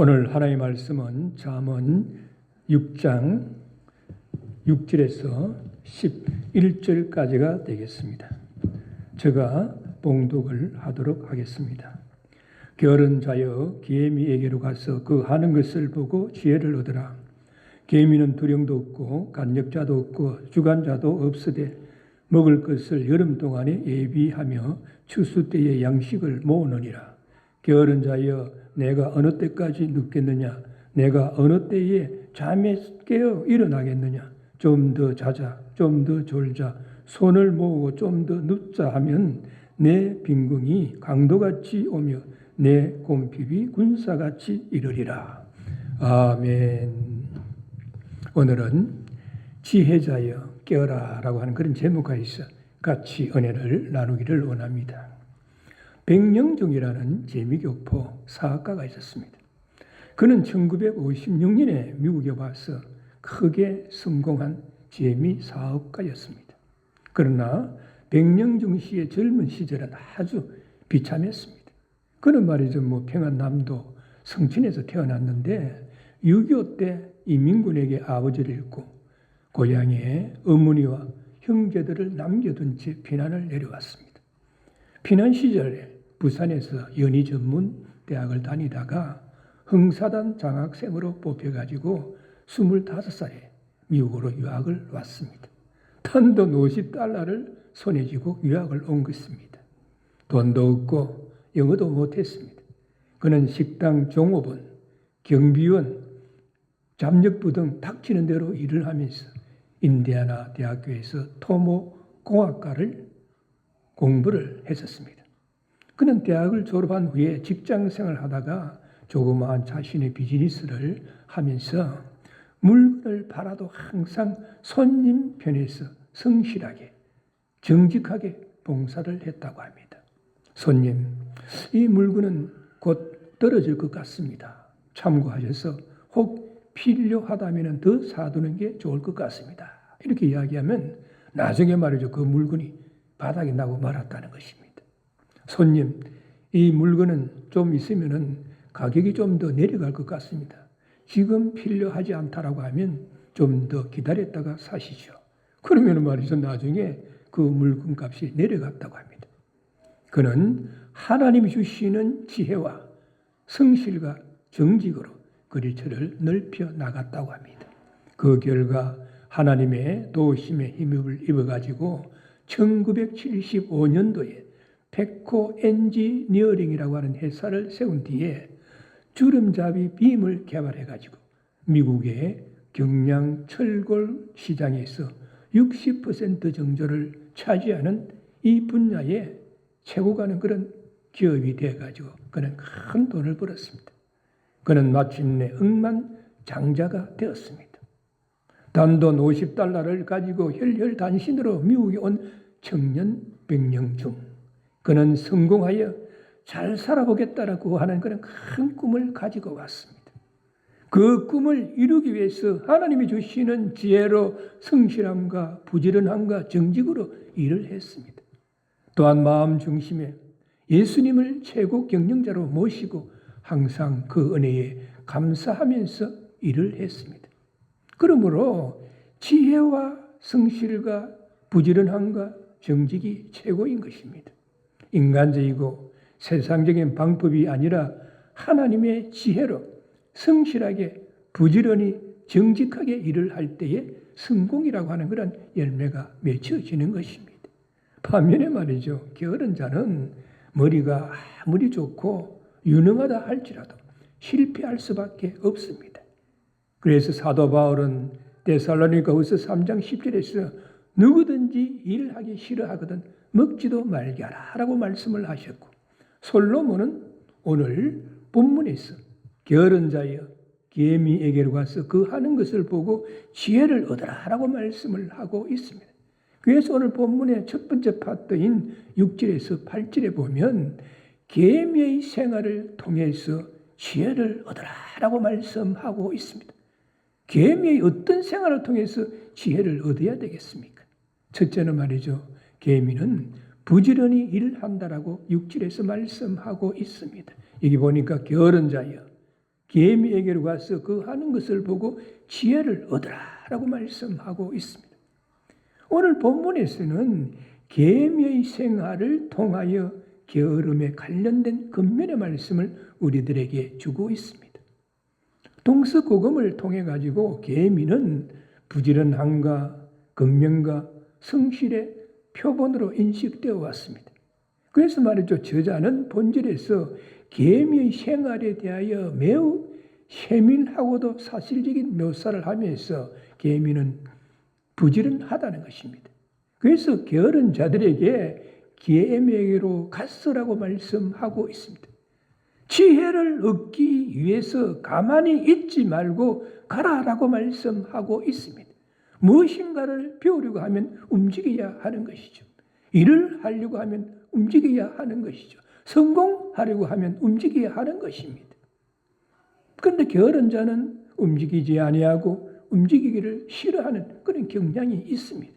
오늘 하나님의 말씀은 잠언 6장 6절에서 11절까지가 되겠습니다. 제가 봉독을 하도록 하겠습니다. 게으른 자여 기애미에게로 가서 그 하는 것을 보고 지혜를 얻으라. 기애미는 두령도 없고 간역자도 없고 주관자도 없으되 먹을 것을 여름 동안에 예비하며 추수 때에 양식을 모으느니라. 게으른 자여 내가 어느 때까지 눕겠느냐? 내가 어느 때에 잠에 깨어 일어나겠느냐? 좀 더 자자, 좀 더 졸자, 손을 모으고 좀 더 눕자 하면 내 빈궁이 강도같이 오며 내 곰핍이 군사같이 이르리라. 아멘. 오늘은 지혜자여 깨어라 라고 하는 그런 제목과 있어 같이 은혜를 나누기를 원합니다. 백령중이라는 재미교포 사학가가 있었습니다. 그는 1956년에 미국에 와서 크게 성공한 재미 사업가였습니다. 그러나 백령중 씨의 젊은 시절은 아주 비참했습니다. 그는 말이죠, 평안남도 성친에서 태어났는데 6.25 때 이민군에게 아버지를 잃고 고향에 어머니와 형제들을 남겨둔 채 피난을 내려왔습니다. 피난 시절에 부산에서 연희 전문 대학을 다니다가 흥사단 장학생으로 뽑혀가지고 25살에 미국으로 유학을 왔습니다. 단돈 $50를 손에 쥐고 유학을 온 것입니다. 돈도 없고 영어도 못했습니다. 그는 식당 종업원, 경비원, 잡력부 등 닥치는 대로 일을 하면서 인디애나 대학교에서 토목공학과를 공부를 했었습니다. 그는 대학을 졸업한 후에 직장생활을 하다가 조그마한 자신의 비즈니스를 하면서 물건을 팔아도 항상 손님 편에서 성실하게 정직하게 봉사를 했다고 합니다. 손님, 이 물건은 곧 떨어질 것 같습니다. 참고하셔서 혹 필요하다면 더 사두는 게 좋을 것 같습니다. 이렇게 이야기하면 나중에 말이죠, 그 물건이 바닥에 나고 말았다는 것입니다. 손님, 이 물건은 좀 있으면 가격이 좀 더 내려갈 것 같습니다. 지금 필요하지 않다라고 하면 좀 더 기다렸다가 사시죠. 그러면 말이죠, 나중에 그 물건 값이 내려갔다고 합니다. 그는 하나님이 주시는 지혜와 성실과 정직으로 거리처를 넓혀 나갔다고 합니다. 그 결과 하나님의 도우심에 힘을 입어가지고 1975년도에 페코 엔지니어링이라고 하는 회사를 세운 뒤에 주름잡이 빔을 개발해가지고 미국의 경량 철골 시장에서 60% 정도를 차지하는 이 분야에 최고 가는 그런 기업이 되어가지고 그는 큰 돈을 벌었습니다. 그는 마침내 억만장자가 되었습니다. 단돈 $50를 가지고 혈혈단신으로 미국에 온 청년 백령중. 그는 성공하여 잘 살아보겠다라고 하는 그런 큰 꿈을 가지고 왔습니다. 그 꿈을 이루기 위해서 하나님이 주시는 지혜로 성실함과 부지런함과 정직으로 일을 했습니다. 또한 마음 중심에 예수님을 최고 경영자로 모시고 항상 그 은혜에 감사하면서 일을 했습니다. 그러므로 지혜와 성실과 부지런함과 정직이 최고인 것입니다. 인간적이고 세상적인 방법이 아니라 하나님의 지혜로 성실하게 부지런히 정직하게 일을 할 때에 성공이라고 하는 그런 열매가 맺혀지는 것입니다. 반면에 말이죠, 게으른 자는 머리가 아무리 좋고 유능하다 할지라도 실패할 수밖에 없습니다. 그래서 사도 바울은 데살로니가후서 3장 10절에서 누구든지 일하기 싫어하거든 먹지도 말게 하라 라고 말씀을 하셨고, 솔로몬은 오늘 본문에서 게으른 자여 기애미에게로 가서 그 하는 것을 보고 지혜를 얻으라 라고 말씀을 하고 있습니다. 그래서 오늘 본문의 첫 번째 파트인 6절에서 8절에 보면 기애미의 생활을 통해서 지혜를 얻으라 라고 말씀하고 있습니다. 기애미의 어떤 생활을 통해서 지혜를 얻어야 되겠습니까? 첫째는 말이죠, 기애미는 부지런히 일한다라고 6절에서 말씀하고 있습니다. 여기 보니까 게으른 자여 계미에게로 가서 그 하는 것을 보고 지혜를 얻으라라고 말씀하고 있습니다. 오늘 본문에서는 계미의 생활을 통하여 게으름에 관련된 근면의 말씀을 우리들에게 주고 있습니다. 동서고금을 통해 가지고 계미는 부지런함과 근면과 성실의 표본으로 인식되어 왔습니다. 그래서 말이죠. 저자는 본질에서 계미의 생활에 대하여 매우 세밀하고도 사실적인 묘사를 하면서 계미는 부지런하다는 것입니다. 그래서 게으른 자들에게 계미에게로 갔으라고 말씀하고 있습니다. 지혜를 얻기 위해서 가만히 있지 말고 가라라고 말씀하고 있습니다. 무엇인가를 배우려고 하면 움직여야 하는 것이죠. 일을 하려고 하면 움직여야 하는 것이죠. 성공하려고 하면 움직여야 하는 것입니다. 그런데 게으른 자는 움직이지 아니하고 움직이기를 싫어하는 그런 경향이 있습니다.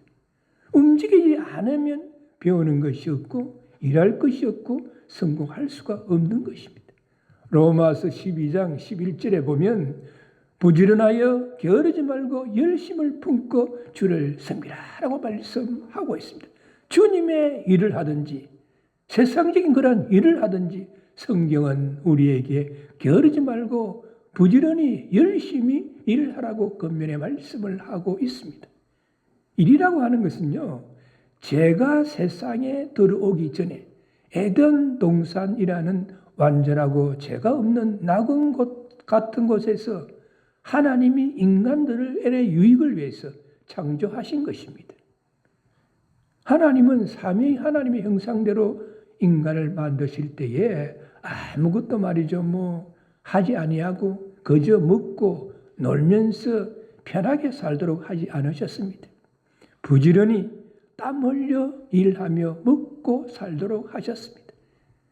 움직이지 않으면 배우는 것이 없고 일할 것이 없고 성공할 수가 없는 것입니다. 로마서 12장 11절에 보면 부지런하여 게으르지 말고 열심을 품고 주를 섬기라라고 말씀하고 있습니다. 주님의 일을 하든지 세상적인 그런 일을 하든지 성경은 우리에게 게으르지 말고 부지런히 열심히 일하라고 권면의 말씀을 하고 있습니다. 일이라고 하는 것은요, 죄가 세상에 들어오기 전에 에덴 동산이라는 완전하고 죄가 없는 낙원 곳 같은 곳에서 하나님이 인간들의 유익을 위해서 창조하신 것입니다. 하나님은 삼위 하나님의 형상대로 인간을 만드실 때에 아무것도 말이죠, 하지 아니하고 그저 먹고 놀면서 편하게 살도록 하지 않으셨습니다. 부지런히 땀 흘려 일하며 먹고 살도록 하셨습니다.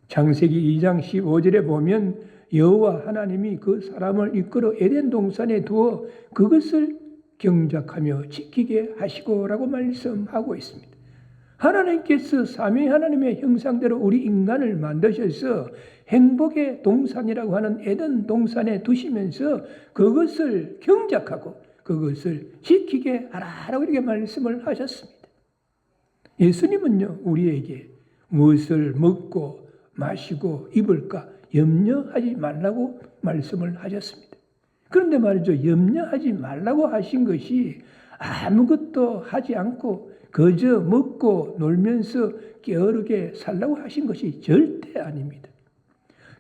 창세기 2장 15절에 보면 여호와 하나님이 그 사람을 이끌어 에덴 동산에 두어 그것을 경작하며 지키게 하시고라고 말씀하고 있습니다. 하나님께서 삼위 하나님의 형상대로 우리 인간을 만드셔서 행복의 동산이라고 하는 에덴 동산에 두시면서 그것을 경작하고 그것을 지키게 하라라고 이렇게 말씀을 하셨습니다. 예수님은요, 우리에게 무엇을 먹고 마시고 입을까 염려하지 말라고 말씀을 하셨습니다. 그런데 말이죠, 염려하지 말라고 하신 것이 아무것도 하지 않고 그저 먹고 놀면서 게으르게 살라고 하신 것이 절대 아닙니다.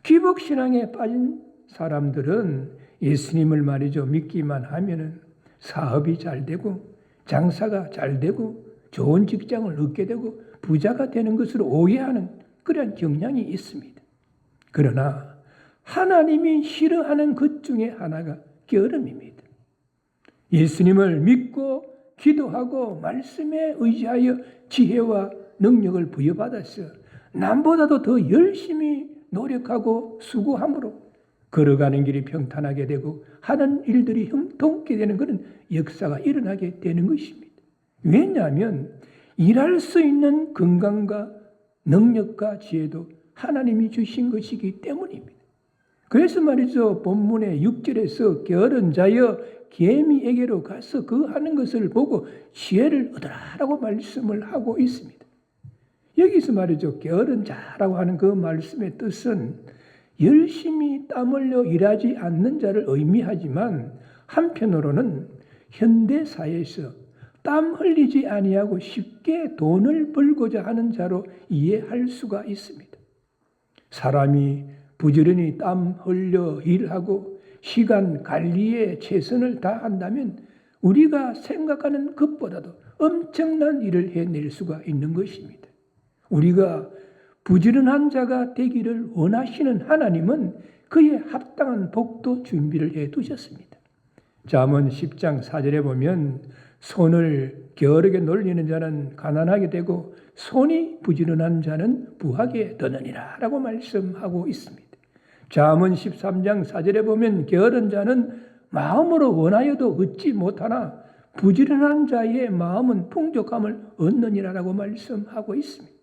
기복신앙에 빠진 사람들은 예수님을 말이죠, 믿기만 하면은 사업이 잘 되고 장사가 잘 되고 좋은 직장을 얻게 되고 부자가 되는 것으로 오해하는 그런 경향이 있습니다. 그러나 하나님이 싫어하는 것 중에 하나가 게으름입니다. 예수님을 믿고 기도하고 말씀에 의지하여 지혜와 능력을 부여받아서 남보다도 더 열심히 노력하고 수고함으로 걸어가는 길이 평탄하게 되고 하는 일들이 형통케 되는 그런 역사가 일어나게 되는 것입니다. 왜냐하면 일할 수 있는 건강과 능력과 지혜도 하나님이 주신 것이기 때문입니다. 그래서 말이죠, 본문의 6절에서 게으른 자여 계미에게로 가서 그 하는 것을 보고 지혜를 얻으라라고 말씀을 하고 있습니다. 여기서 말이죠, 게으른 자라고 하는 그 말씀의 뜻은 열심히 땀 흘려 일하지 않는 자를 의미하지만 한편으로는 현대사회에서 땀 흘리지 아니하고 쉽게 돈을 벌고자 하는 자로 이해할 수가 있습니다. 사람이 부지런히 땀 흘려 일하고 시간 관리에 최선을 다한다면 우리가 생각하는 것보다도 엄청난 일을 해낼 수가 있는 것입니다. 우리가 부지런한 자가 되기를 원하시는 하나님은 그에 합당한 복도 준비를 해 두셨습니다. 잠언 10장 4절에 보면 손을 게으르게 놀리는 자는 가난하게 되고 손이 부지런한 자는 부하게 되느니라 라고 말씀하고 있습니다. 잠언 13장 4절에 보면 게으른 자는 마음으로 원하여도 얻지 못하나 부지런한 자의 마음은 풍족함을 얻느니라 라고 말씀하고 있습니다.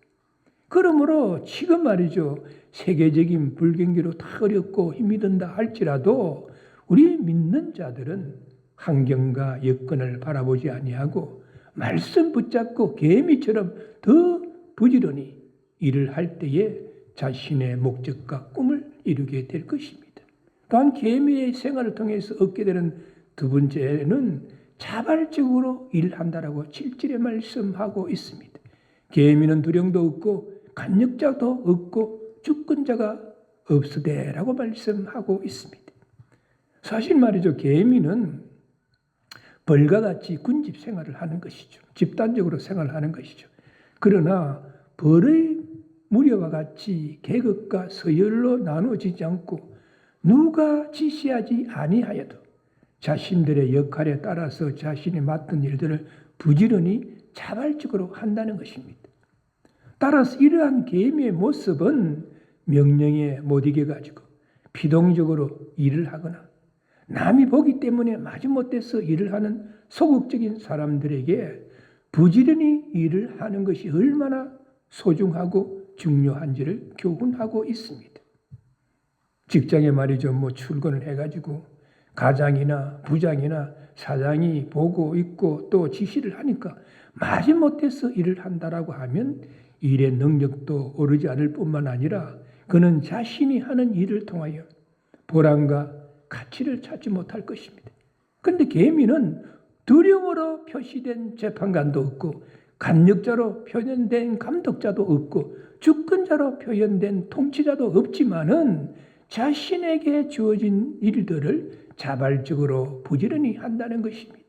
그러므로 지금 말이죠, 세계적인 불경기로 다 어렵고 힘이 든다 할지라도 우리 믿는 자들은 환경과 여건을 바라보지 아니하고 말씀 붙잡고 개미처럼 더 부지런히 일을 할 때에 자신의 목적과 꿈을 이루게 될 것입니다. 또한 개미의 생활을 통해서 얻게 되는 두 번째는 자발적으로 일한다라고 7절에 말씀하고 있습니다. 개미는 두령도 없고 간역자도 없고 주권자가 없으되라고 말씀하고 있습니다. 사실 말이죠. 개미는 벌과 같이 군집 생활을 하는 것이죠. 집단적으로 생활하는 것이죠. 그러나 벌의 무리와 같이 계급과 서열로 나누어지지 않고 누가 지시하지 아니하여도 자신들의 역할에 따라서 자신이 맡은 일들을 부지런히 자발적으로 한다는 것입니다. 따라서 이러한 개미의 모습은 명령에 못 이겨가지고 피동적으로 일을 하거나 남이 보기 때문에 마지못해서 일을 하는 소극적인 사람들에게 부지런히 일을 하는 것이 얼마나 소중하고 중요한지를 교훈하고 있습니다. 직장에 말이죠. 출근을 해가지고 가장이나 부장이나 사장이 보고 있고 또 지시를 하니까 마지못해서 일을 한다라고 하면 일의 능력도 오르지 않을 뿐만 아니라 그는 자신이 하는 일을 통하여 보람과 가치를 찾지 못할 것입니다. 그런데 개미는 두령으로 표시된 재판관도 없고 간역자로 표현된 감독자도 없고 주권자로 표현된 통치자도 없지만은 자신에게 주어진 일들을 자발적으로 부지런히 한다는 것입니다.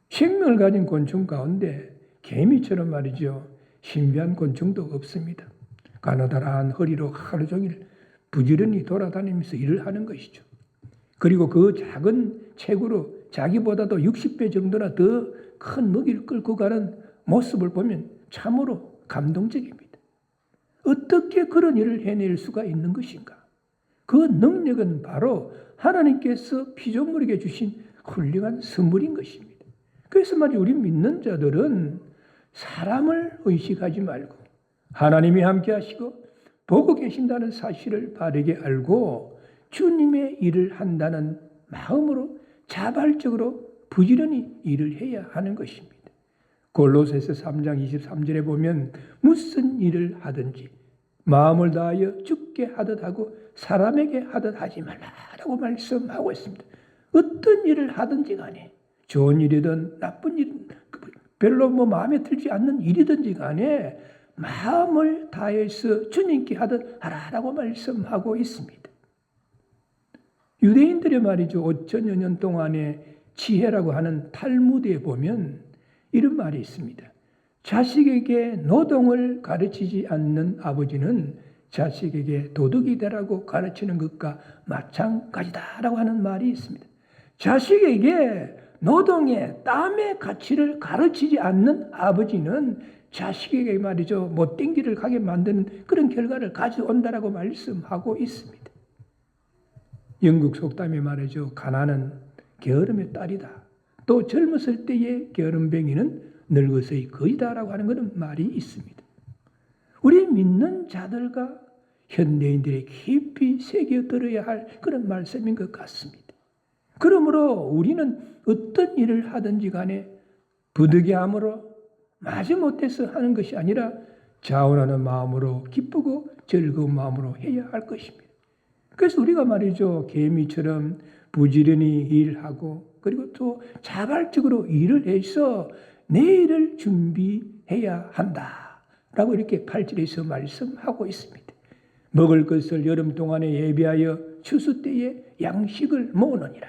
생명을 가진 곤충 가운데 개미처럼 말이죠. 신비한 곤충도 없습니다. 가느다란 허리로 하루 종일 부지런히 돌아다니면서 일을 하는 것이죠. 그리고 그 작은 체구로 자기보다도 60배 정도나 더 큰 먹이를 끌고 가는 모습을 보면 참으로 감동적입니다. 어떻게 그런 일을 해낼 수가 있는 것인가? 그 능력은 바로 하나님께서 피조물에게 주신 훌륭한 선물인 것입니다. 그래서 말이죠. 우리 믿는 자들은 사람을 의식하지 말고 하나님이 함께 하시고 보고 계신다는 사실을 바르게 알고 주님의 일을 한다는 마음으로 자발적으로 부지런히 일을 해야 하는 것입니다. 골로새서 3장 23절에 보면 무슨 일을 하든지 마음을 다하여 주께 하듯 하고 사람에게 하듯 하지 말라라고 말씀하고 있습니다. 어떤 일을 하든지 간에 좋은 일이든 나쁜 일이든 별로 마음에 들지 않는 일이든지 간에 마음을 다해서 주님께 하듯 하라라고 말씀하고 있습니다. 유대인들의 말이죠. 5천여 년 동안의 지혜라고 하는 탈무드에 보면 이런 말이 있습니다. 자식에게 노동을 가르치지 않는 아버지는 자식에게 도둑이 되라고 가르치는 것과 마찬가지다라고 하는 말이 있습니다. 자식에게 노동의 땀의 가치를 가르치지 않는 아버지는 자식에게 말이죠. 못된 길을 가게 만드는 그런 결과를 가져온다라고 말씀하고 있습니다. 영국 속담에 말이죠. 가난은 게으름의 딸이다. 또 젊었을 때의 게으름뱅이는 늙어서의 거지다라고 하는 그런 말이 있습니다. 우리 믿는 자들과 현대인들의 깊이 새겨들어야 할 그런 말씀인 것 같습니다. 그러므로 우리는 어떤 일을 하든지 간에 부득이함으로 마지못해서 하는 것이 아니라 자원하는 마음으로 기쁘고 즐거운 마음으로 해야 할 것입니다. 그래서 우리가 말이죠. 개미처럼 부지런히 일하고 그리고 또 자발적으로 일을 해서 내일을 준비해야 한다라고 이렇게 8절에서 말씀하고 있습니다. 먹을 것을 여름 동안에 예비하여 추수 때에 양식을 모으느니라.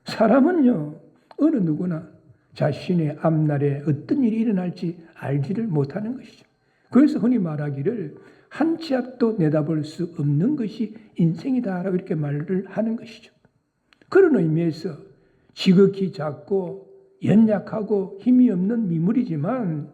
사람은요. 어느 누구나 자신의 앞날에 어떤 일이 일어날지 알지를 못하는 것이죠. 그래서 흔히 말하기를 한 치 앞도 내다볼 수 없는 것이 인생이다라고 이렇게 말을 하는 것이죠. 그런 의미에서 지극히 작고 연약하고 힘이 없는 미물이지만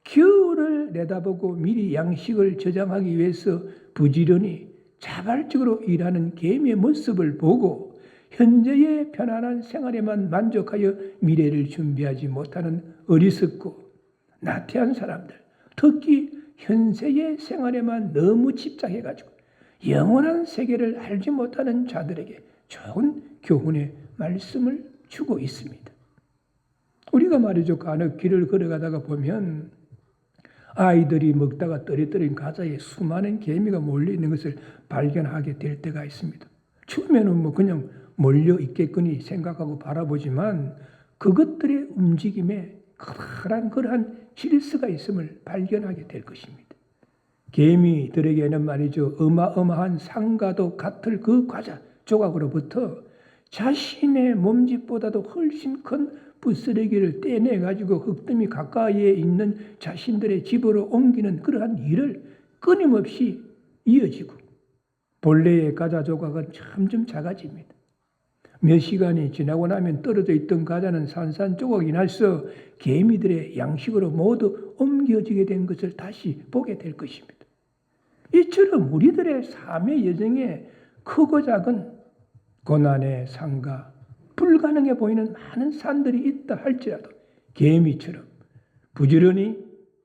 겨울을 내다보고 미리 양식을 저장하기 위해서 부지런히 자발적으로 일하는 개미의 모습을 보고 현재의 편안한 생활에만 만족하여 미래를 준비하지 못하는 어리석고 나태한 사람들, 특히 현세의 생활에만 너무 집착해가지고 영원한 세계를 알지 못하는 자들에게 좋은 교훈의 말씀을 주고 있습니다. 우리가 말이죠, 간혹 길을 걸어가다가 보면 아이들이 먹다가 떨어뜨린 과자에 수많은 개미가 몰려있는 것을 발견하게 될 때가 있습니다. 처음에는 그냥 몰려 있겠거니 생각하고 바라보지만 그것들의 움직임에 커다란 그러한 질서가 있음을 발견하게 될 것입니다. 개미들에게는 말이죠, 어마어마한 상과도 같을 그 과자 조각으로부터 자신의 몸집보다도 훨씬 큰 부스러기를 떼내가지고 흙더미 가까이에 있는 자신들의 집으로 옮기는 그러한 일을 끊임없이 이어지고 본래의 과자 조각은 점점 작아집니다. 몇 시간이 지나고 나면 떨어져 있던 과자는 산산조각이 나서 개미들의 양식으로 모두 옮겨지게 된 것을 다시 보게 될 것입니다. 이처럼 우리들의 삶의 여정에 크고 작은 고난의 상과 불가능해 보이는 많은 산들이 있다 할지라도 개미처럼 부지런히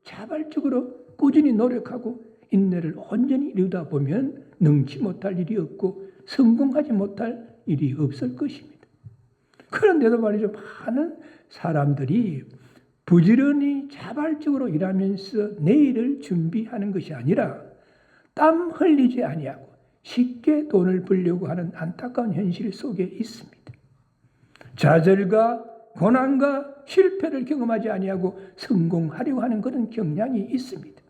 자발적으로 꾸준히 노력하고 인내를 온전히 이루다 보면 능치 못할 일이 없고 성공하지 못할 일이 없을 것입니다. 그런데도 말이죠, 많은 사람들이 부지런히 자발적으로 일하면서 내일을 준비하는 것이 아니라 땀 흘리지 아니하고 쉽게 돈을 벌려고 하는 안타까운 현실 속에 있습니다. 좌절과 고난과 실패를 경험하지 아니하고 성공하려고 하는 그런 경향이 있습니다.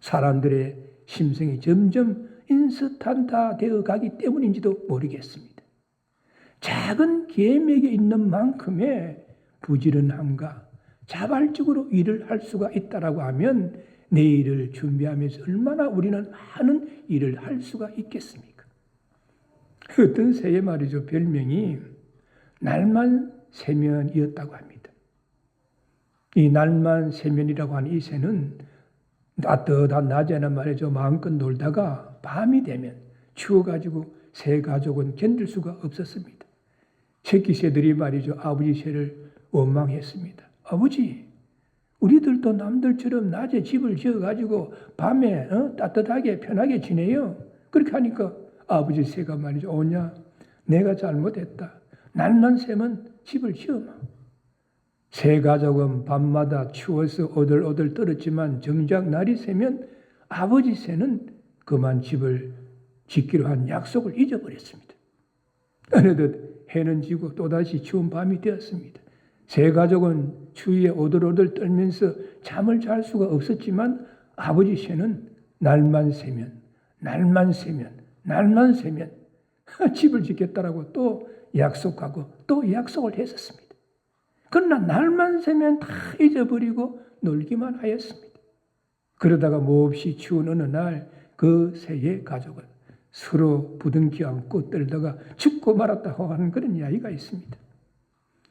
사람들의 심성이 점점 인스탄트 되어 가기 때문인지도 모르겠습니다. 작은 계획에 있는 만큼의 부지런함과 자발적으로 일을 할 수가 있다라고 하면 내일을 준비하면서 얼마나 우리는 많은 일을 할 수가 있겠습니까? 어떤 새의 말이죠, 별명이 날만 새면이었다고 합니다. 이 날만 새면이라고 하는 이 새는 따뜻한 낮에는 말이죠, 마음껏 놀다가 밤이 되면 추워가지고 새 가족은 견딜 수가 없었습니다. 새끼 새들이 말이죠, 아버지 새를 원망했습니다. 아버지, 우리들도 남들처럼 낮에 집을 지어가지고 밤에 따뜻하게 편하게 지내요. 그렇게 하니까 아버지 새가 말이죠, 오냐, 내가 잘못했다. 날만 새면 집을 지어마. 새 가족은 밤마다 추워서 오들오들 떨었지만 정작 날이 새면 아버지 새는 그만 집을 짓기로 한 약속을 잊어버렸습니다. 어느덧 해는 지고 또다시 추운 밤이 되었습니다. 새 가족은 추위에 오들오들 떨면서 잠을 잘 수가 없었지만 아버지 새는 날만 새면 집을 짓겠다라고 또 약속하고 또 약속을 했었습니다. 그러나 날만 새면 다 잊어버리고 놀기만 하였습니다. 그러다가 몹시 추운 어느 날 그 새의 가족은 서로 부둥켜 안고 떨다가 죽고 말았다고 하는 그런 이야기가 있습니다.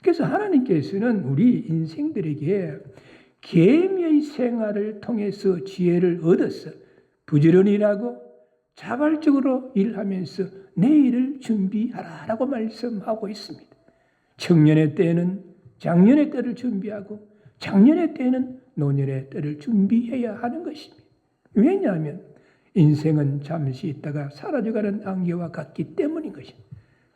그래서 하나님께서는 우리 인생들에게 계명의 생활을 통해서 지혜를 얻어서 부지런히 일하고 자발적으로 일하면서 내일을 준비하라라고 말씀하고 있습니다. 청년의 때에는 장년의 때를 준비하고 장년의 때에는 노년의 때를 준비해야 하는 것입니다. 왜냐하면 인생은 잠시 있다가 사라져가는 안개와 같기 때문인 것입니다.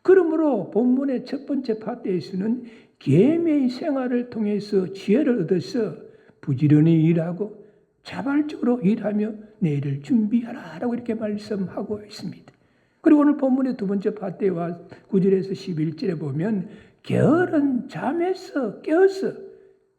그러므로 본문의 첫 번째 파트에서는 계명의 생활을 통해서 지혜를 얻어서 부지런히 일하고 자발적으로 일하며 내일을 준비하라라고 이렇게 말씀하고 있습니다. 그리고 오늘 본문의 두 번째 파트와 9절에서 11절에 보면 게으른 잠에서 깨어서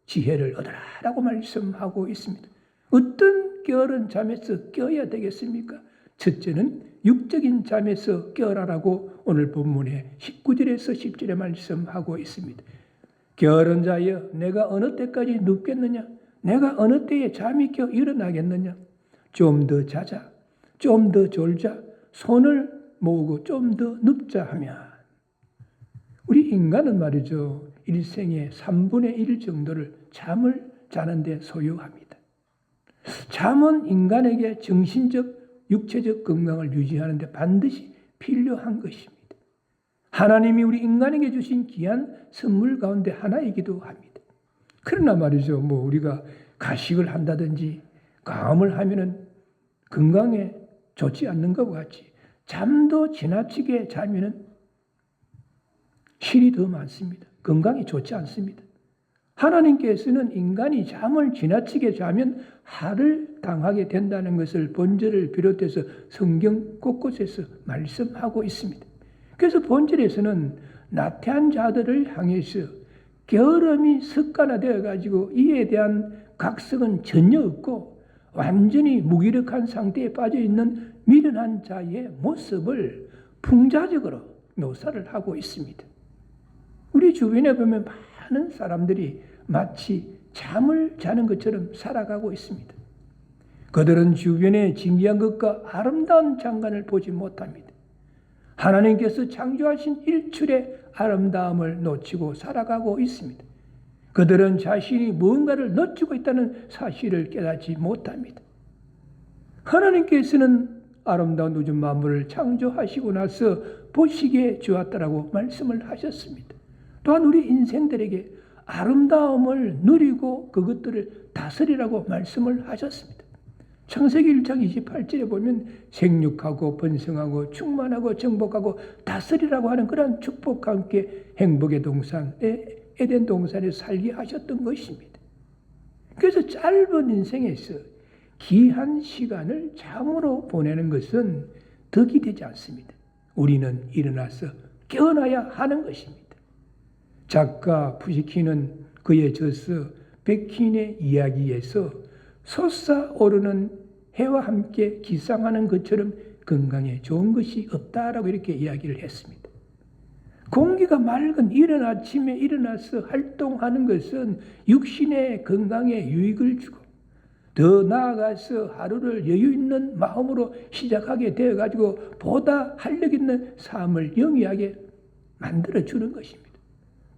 지혜를 얻으라라고 말씀하고 있습니다. 어떤 게으른 잠에서 깨어야 되겠습니까? 첫째는 육적인 잠에서 깨어라라고 오늘 본문의 19절에서 10절에 말씀하고 있습니다. 게으른 자여, 내가 어느 때까지 눕겠느냐? 내가 어느 때에 잠이 껴 일어나겠느냐? 좀 더 자자, 좀 더 졸자, 손을 모으고 좀 더 눕자 하면, 우리 인간은 말이죠, 일생의 3분의 1 정도를 잠을 자는데 소요합니다. 잠은 인간에게 정신적, 육체적 건강을 유지하는데 반드시 필요한 것입니다. 하나님이 우리 인간에게 주신 귀한 선물 가운데 하나이기도 합니다. 그러나 말이죠, 우리가 가식을 한다든지 가음을 하면은 건강에 좋지 않는 것 같이 잠도 지나치게 자면은 실이 더 많습니다. 건강이 좋지 않습니다. 하나님께서는 인간이 잠을 지나치게 자면 하를 당하게 된다는 것을 본절을 비롯해서 성경 곳곳에서 말씀하고 있습니다. 그래서 본절에서는 나태한 자들을 향해서 게으름이 습관화되어 가지고 이에 대한 각성은 전혀 없고 완전히 무기력한 상태에 빠져 있는 미련한 자의 모습을 풍자적으로 묘사를 하고 있습니다. 우리 주변에 보면 많은 사람들이 마치 잠을 자는 것처럼 살아가고 있습니다. 그들은 주변에 진귀한 것과 아름다운 장관을 보지 못합니다. 하나님께서 창조하신 일출의 아름다움을 놓치고 살아가고 있습니다. 그들은 자신이 무언가를 놓치고 있다는 사실을 깨닫지 못합니다. 하나님께서는 아름다운 우주 만물을 창조하시고 나서 보시기에 좋았다라고 말씀을 하셨습니다. 또한 우리 인생들에게 아름다움을 누리고 그것들을 다스리라고 말씀을 하셨습니다. 창세기 1장 28절에 보면 생육하고 번성하고 충만하고 정복하고 다스리라고 하는 그런 축복과 함께 행복의 동산에 에덴 동산에 살게 하셨던 것입니다. 그래서 짧은 인생에서 귀한 시간을 잠으로 보내는 것은 덕이 되지 않습니다. 우리는 일어나서 깨어나야 하는 것입니다. 작가 푸시킨은 그의 저서 백킨의 이야기에서 솟아오르는 해와 함께 기상하는 것처럼 건강에 좋은 것이 없다라고 이렇게 이야기를 했습니다. 공기가 맑은 이른 아침에 일어나서 활동하는 것은 육신의 건강에 유익을 주고 더 나아가서 하루를 여유 있는 마음으로 시작하게 되어가지고 보다 활력 있는 삶을 영위하게 만들어주는 것입니다.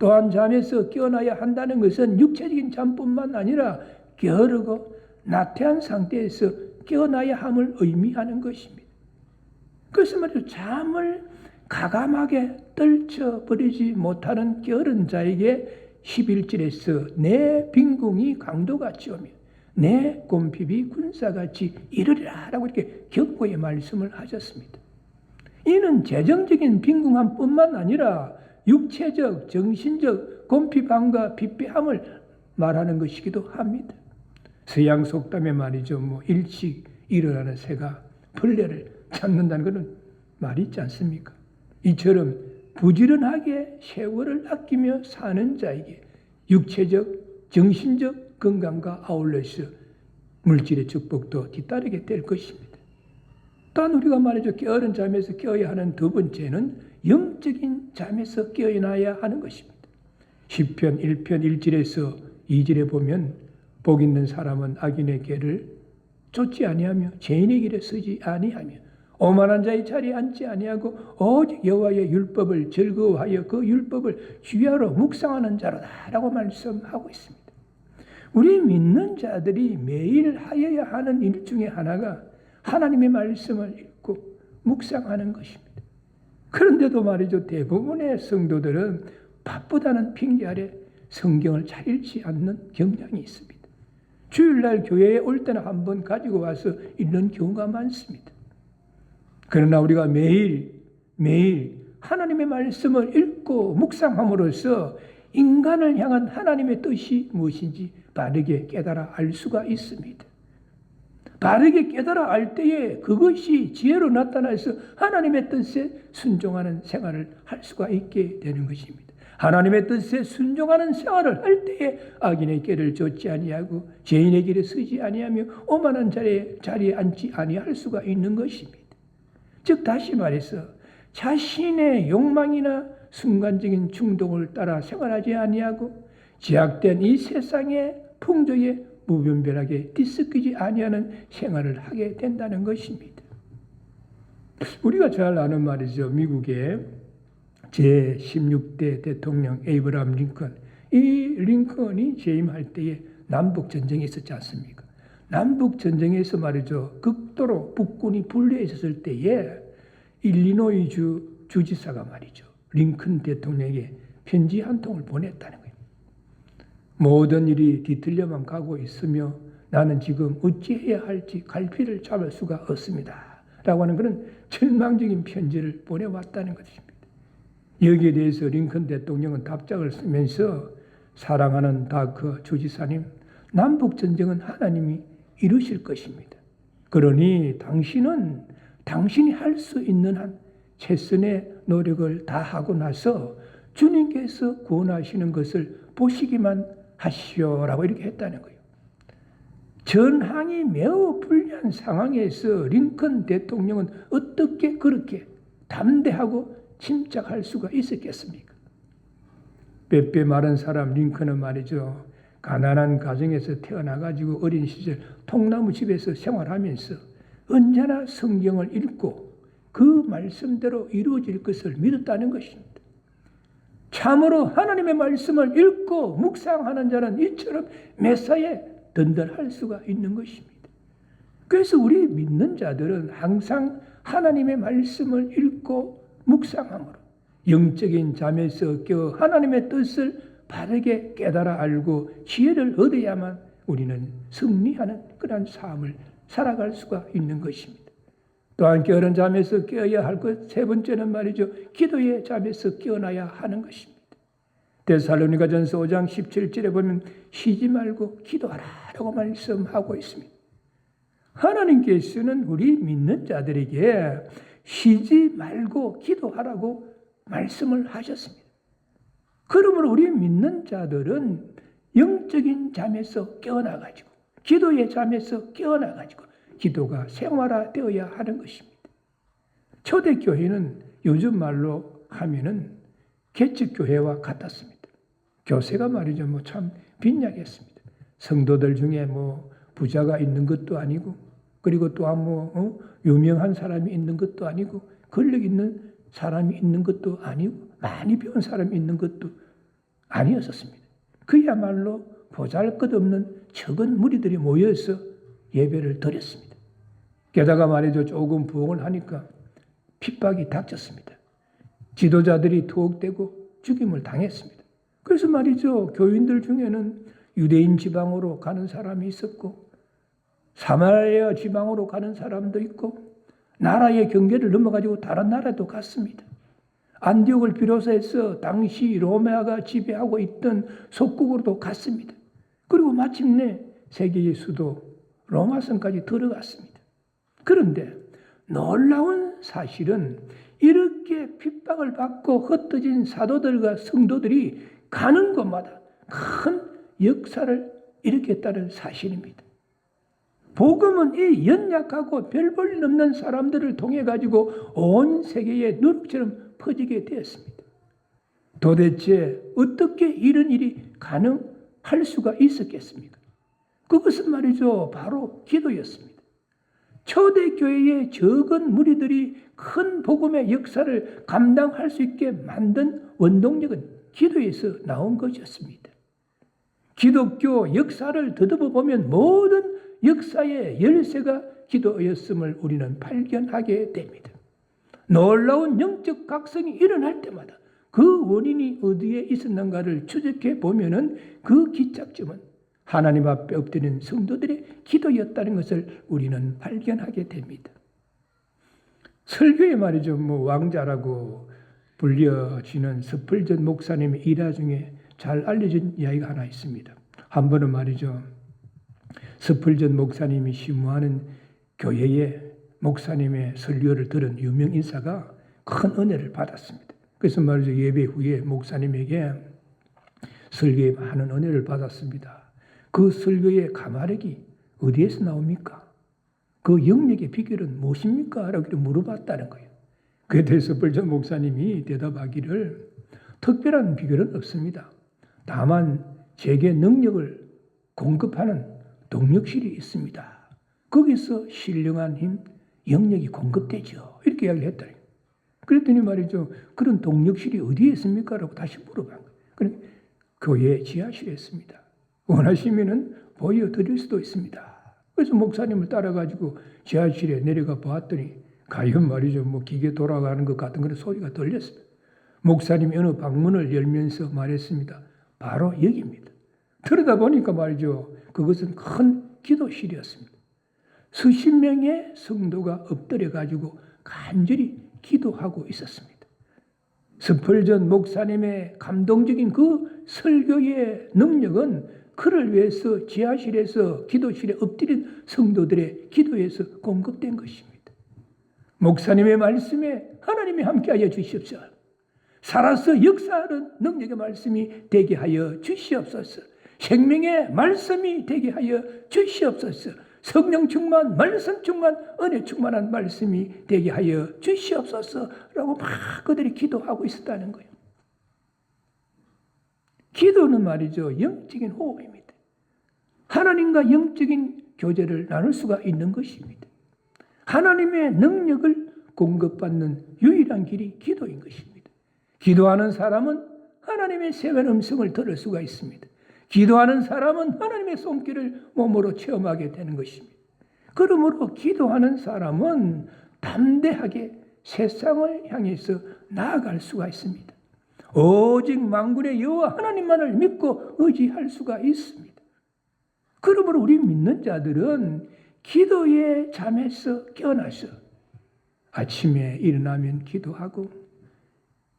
또한 잠에서 깨어나야 한다는 것은 육체적인 잠뿐만 아니라 게으르고 나태한 상태에서 깨어나야 함을 의미하는 것입니다. 그래서 말이죠. 잠을 가감하게 떨쳐버리지 못하는 게으른 자에게 11절에서 내 빈궁이 강도같이 오며 내 곰핍이 군사같이 이르리라 라고 이렇게 경고의 말씀을 하셨습니다. 이는 재정적인 빈궁함 뿐만 아니라 육체적, 정신적 곰핍함과 빗배함을 말하는 것이기도 합니다. 서양 속담에 말이죠. 일찍 일어나는 새가 벌레를 잡는다는 것은 말이 있지 않습니까? 이처럼 부지런하게 세월을 아끼며 사는 자에게 육체적, 정신적 건강과 아울러서 물질의 축복도 뒤따르게 될 것입니다. 또한 우리가 말이죠. 깨어른 잠에서 깨어야 하는 두 번째는 영적인 잠에서 깨어나야 하는 것입니다. 시편 1편 1절에서 2절에 보면 복 있는 사람은 악인의 길을 쫓지 아니하며 죄인의 길에 서지 아니하며 오만한 자의 자리에 앉지 아니하고 오직 여호와의 율법을 즐거워하여 그 율법을 주야로 묵상하는 자로다라고 말씀하고 있습니다. 우리 믿는 자들이 매일 하여야 하는 일 중에 하나가 하나님의 말씀을 읽고 묵상하는 것입니다. 그런데도 말이죠. 대부분의 성도들은 바쁘다는 핑계 아래 성경을 잘 읽지 않는 경향이 있습니다. 주일날 교회에 올 때는 한번 가지고 와서 읽는 경우가 많습니다. 그러나 우리가 매일 하나님의 말씀을 읽고 묵상함으로써 인간을 향한 하나님의 뜻이 무엇인지 바르게 깨달아 알 수가 있습니다. 바르게 깨달아 알 때에 그것이 지혜로 나타나서 하나님의 뜻에 순종하는 생활을 할 수가 있게 되는 것입니다. 하나님의 뜻에 순종하는 생활을 할 때에 악인의 길을 좇지 아니하고 죄인의 길에 서지 아니하며 오만한 자리에 앉지 아니할 수가 있는 것입니다. 즉 다시 말해서 자신의 욕망이나 순간적인 충동을 따라 생활하지 아니하고 제약된 이 세상의 풍조에 무분별하게 뒤섞이지 아니하는 생활을 하게 된다는 것입니다. 우리가 잘 아는 말이죠. 미국의 제16대 대통령 에이브라함 링컨. 이 링컨이 재임할 때에 남북전쟁이 있었지 않습니까? 남북전쟁에서 말이죠. 극도로 북군이 분리해 있었을 때에 일리노이 주지사가 말이죠. 링컨 대통령에게 편지 한 통을 보냈다는 거예요. 모든 일이 뒤틀려만 가고 있으며 나는 지금 어찌해야 할지 갈피를 잡을 수가 없습니다. 라고 하는 그런 절망적인 편지를 보내왔다는 것입니다. 여기에 대해서 링컨 대통령은 답장을 쓰면서 사랑하는 다크 주지사님, 남북전쟁은 하나님이 이루실 것입니다. 그러니 당신이 할 수 있는 한 최선의 노력을 다하고 나서 주님께서 구원하시는 것을 보시기만 하시오라고 이렇게 했다는 거예요. 전황이 매우 불리한 상황에서 링컨 대통령은 어떻게 그렇게 담대하고 침착할 수가 있었겠습니까? 빼빼 마른 사람 링컨은 말이죠. 가난한 가정에서 태어나가지고 어린 시절 통나무 집에서 생활하면서 언제나 성경을 읽고 그 말씀대로 이루어질 것을 믿었다는 것입니다. 참으로 하나님의 말씀을 읽고 묵상하는 자는 이처럼 메사에 든든할 수가 있는 것입니다. 그래서 우리 믿는 자들은 항상 하나님의 말씀을 읽고 묵상함으로 영적인 잠에서 깨어 하나님의 뜻을 바르게 깨달아 알고 지혜를 얻어야만 우리는 승리하는 그런 삶을 살아갈 수가 있는 것입니다. 또한 게으른 잠에서 깨어야 할 것 세 번째는 말이죠. 기도의 잠에서 깨어나야 하는 것입니다. 데살로니가전서 5장 17절에 보면 쉬지 말고 기도하라라고 말씀하고 있습니다. 하나님께서는 우리 믿는 자들에게 쉬지 말고 기도하라고 말씀을 하셨습니다. 그러므로 우리 믿는 자들은 영적인 잠에서 깨어나가지고 기도의 잠에서 깨어나가지고 기도가 생활화되어야 하는 것입니다. 초대교회는 요즘 말로 하면은 개척교회와 같았습니다. 교세가 말이죠. 참 빈약했습니다. 성도들 중에 부자가 있는 것도 아니고, 그리고 또한 유명한 사람이 있는 것도 아니고, 권력 있는 사람이 있는 것도 아니고, 많이 배운 사람이 있는 것도 아니었습니다. 그야말로 보잘것없는 적은 무리들이 모여서 예배를 드렸습니다. 게다가 말이죠. 조금 부흥을 하니까 핍박이 닥쳤습니다. 지도자들이 투옥되고 죽임을 당했습니다. 그래서 말이죠. 교인들 중에는 유대인 지방으로 가는 사람이 있었고 사마리아 지방으로 가는 사람도 있고 나라의 경계를 넘어가지고 다른 나라도 갔습니다. 안디옥을 비롯해서 당시 로마가 지배하고 있던 속국으로도 갔습니다. 그리고 마침내 세계의 수도 로마성까지 들어갔습니다. 그런데 놀라운 사실은 이렇게 핍박을 받고 흩어진 사도들과 성도들이 가는 곳마다 큰 역사를 일으켰다는 사실입니다. 복음은 이 연약하고 별 볼 일 없는 사람들을 통해 가지고 온 세계에 누룩처럼 퍼지게 되었습니다. 도대체 어떻게 이런 일이 가능할 수가 있었겠습니까? 그것은 말이죠. 바로 기도였습니다. 초대교회의 적은 무리들이 큰 복음의 역사를 감당할 수 있게 만든 원동력은 기도에서 나온 것이었습니다. 기독교 역사를 더듬어 보면 모든 역사의 열쇠가 기도였음을 우리는 발견하게 됩니다. 놀라운 영적 각성이 일어날 때마다 그 원인이 어디에 있었는가를 추적해 보면은 그 기착점은 하나님 앞에 엎드린 성도들의 기도였다는 것을 우리는 발견하게 됩니다. 설교에 말이죠. 왕자라고 불려지는 스펄전 목사님의 일화 중에 잘 알려진 이야기가 하나 있습니다. 한 번은 말이죠. 스펄전 목사님이 심무하는 교회에 목사님의 설교를 들은 유명 인사가 큰 은혜를 받았습니다. 그래서 말이죠. 예배 후에 목사님에게 설교에 많은 은혜를 받았습니다. 그 설교의 가마력이 어디에서 나옵니까? 그 영역의 비결은 무엇입니까? 라고 물어봤다는 거예요. 그에 대해서 스펄전 목사님이 대답하기를 특별한 비결은 없습니다. 다만 제게 능력을 공급하는 동력실이 있습니다. 거기서 신령한 힘, 영역이 공급되죠. 이렇게 이야기를 했더니 그랬더니 말이죠. 그런 동력실이 어디에 있습니까? 라고 다시 물어본 거예요. 그러니까 교회 지하실에 있습니다. 원하시면은 보여드릴 수도 있습니다. 그래서 목사님을 따라가지고 지하실에 내려가 보았더니 과연 말이죠. 기계 돌아가는 것 같은 그런 소리가 들렸습니다. 목사님이 어느 방문을 열면서 말했습니다. 바로 여기입니다. 들여다 보니까 말이죠. 그것은 큰 기도실이었습니다. 수십 명의 성도가 엎드려 가지고 간절히 기도하고 있었습니다. 스펄전 목사님의 감동적인 그 설교의 능력은 그를 위해서 지하실에서 기도실에 엎드린 성도들의 기도에서 공급된 것입니다. 목사님의 말씀에 하나님이 함께하여 주시옵소서. 살아서 역사하는 능력의 말씀이 되게 하여 주시옵소서. 생명의 말씀이 되게 하여 주시옵소서. 성령 충만, 말씀 충만, 은혜 충만한 말씀이 되게 하여 주시옵소서라고 막 그들이 기도하고 있었다는 거예요. 기도는 말이죠, 영적인 호흡입니다. 하나님과 영적인 교제를 나눌 수가 있는 것입니다. 하나님의 능력을 공급받는 유일한 길이 기도인 것입니다. 기도하는 사람은 하나님의 세한 음성을 들을 수가 있습니다. 기도하는 사람은 하나님의 손길을 몸으로 체험하게 되는 것입니다. 그러므로 기도하는 사람은 담대하게 세상을 향해서 나아갈 수가 있습니다. 오직 만군의 여호와 하나님만을 믿고 의지할 수가 있습니다. 그러므로 우리 믿는 자들은 기도의 잠에서 깨어나서 아침에 일어나면 기도하고,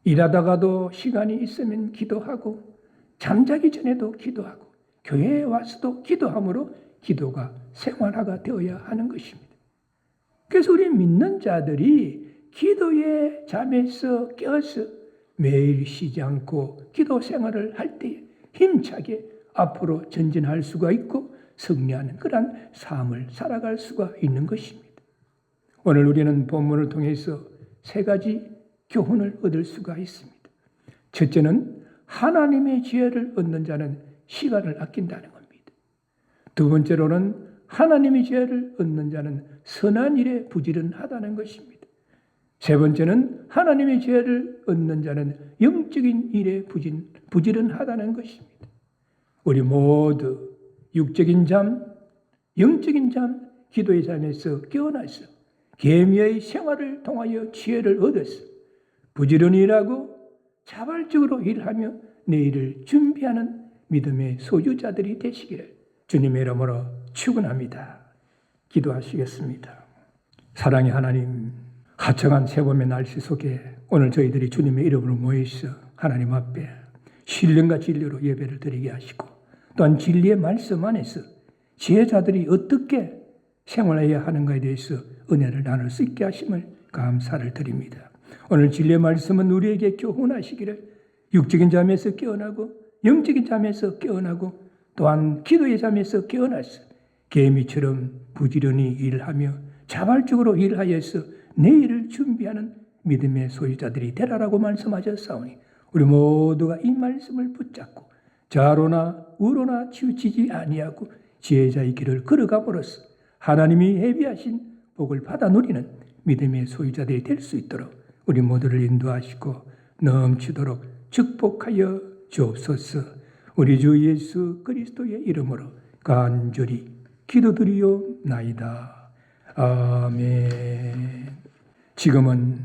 일하다가도 시간이 있으면 기도하고, 잠자기 전에도 기도하고, 교회에 와서도 기도함으로 기도가 생활화가 되어야 하는 것입니다. 그래서 우리 믿는 자들이 기도의 잠에서 깨어서 매일 쉬지 않고 기도 생활을 할 때 힘차게 앞으로 전진할 수가 있고 승리하는 그러한 삶을 살아갈 수가 있는 것입니다. 오늘 우리는 본문을 통해서 세 가지 교훈을 얻을 수가 있습니다. 첫째는 하나님의 지혜를 얻는 자는 시간을 아낀다는 겁니다. 두 번째로는 하나님의 지혜를 얻는 자는 선한 일에 부지런하다는 것입니다. 세 번째는 하나님의 지혜를 얻는 자는 영적인 일에 부지런하다는 것입니다. 우리 모두 육적인 잠, 영적인 잠, 기도의 잠에서 깨어나서 계미의 생활을 통하여 지혜를 얻어서 부지런히 일하고 자발적으로 일하며 내일을 준비하는 믿음의 소유자들이 되시기를 주님의 이름으로 축원합니다. 기도하시겠습니다. 사랑의 하나님, 화창한 새봄의 날씨 속에 오늘 저희들이 주님의 이름으로 모여서 하나님 앞에 신령과 진리로 예배를 드리게 하시고, 또한 진리의 말씀 안에서 지혜자들이 어떻게 생활해야 하는가에 대해서 은혜를 나눌 수 있게 하심을 감사를 드립니다. 오늘 진리의 말씀은 우리에게 교훈하시기를 육적인 잠에서 깨어나고 영적인 잠에서 깨어나고 또한 기도의 잠에서 깨어나서 개미처럼 부지런히 일하며 자발적으로 일하여서 내일을 준비하는 믿음의 소유자들이 되라라고 말씀하셨사오니 우리 모두가 이 말씀을 붙잡고 좌로나 우로나 치우치지 아니하고 지혜자의 길을 걸어감으로써 하나님이 예비하신 복을 받아 누리는 믿음의 소유자들이 될 수 있도록 우리 모두를 인도하시고 넘치도록 축복하여 주옵소서. 우리 주 예수 그리스도의 이름으로 간절히 기도드리옵나이다. 아멘. 지금은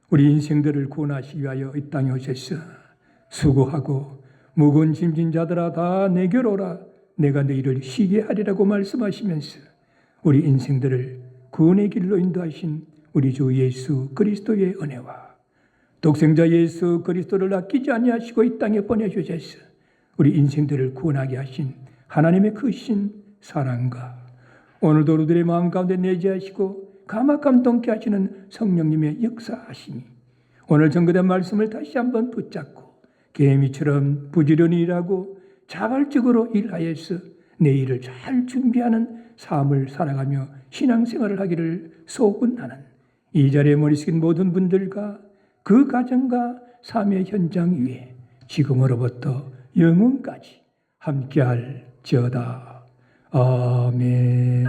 우리 인생들을 구원하시기 위하여 이 땅에 오셔서 수고하고 무거운 짐진 자들아 다 내게로 오라. 내가 너희를 쉬게 하리라고 말씀하시면서 우리 인생들을 구원의 길로 인도하신 우리 주 예수 그리스도의 은혜와 독생자 예수 그리스도를 아끼지 아니하시고 이 땅에 보내주셔서 우리 인생들을 구원하게 하신 하나님의 크신 사랑과 오늘도 우리들의 마음 가운데 내재하시고 감화 감동케 하시는 성령님의 역사하심이 오늘 전거된 말씀을 다시 한번 붙잡고 개미처럼 부지런히 일하고 자발적으로 일하여서 내일을 잘 준비하는 삶을 살아가며 신앙생활을 하기를 소원하는 이 자리에 머리 숙인 모든 분들과 그 가정과 삶의 현장 위에 지금으로부터 영원까지 함께할지어다. 아멘.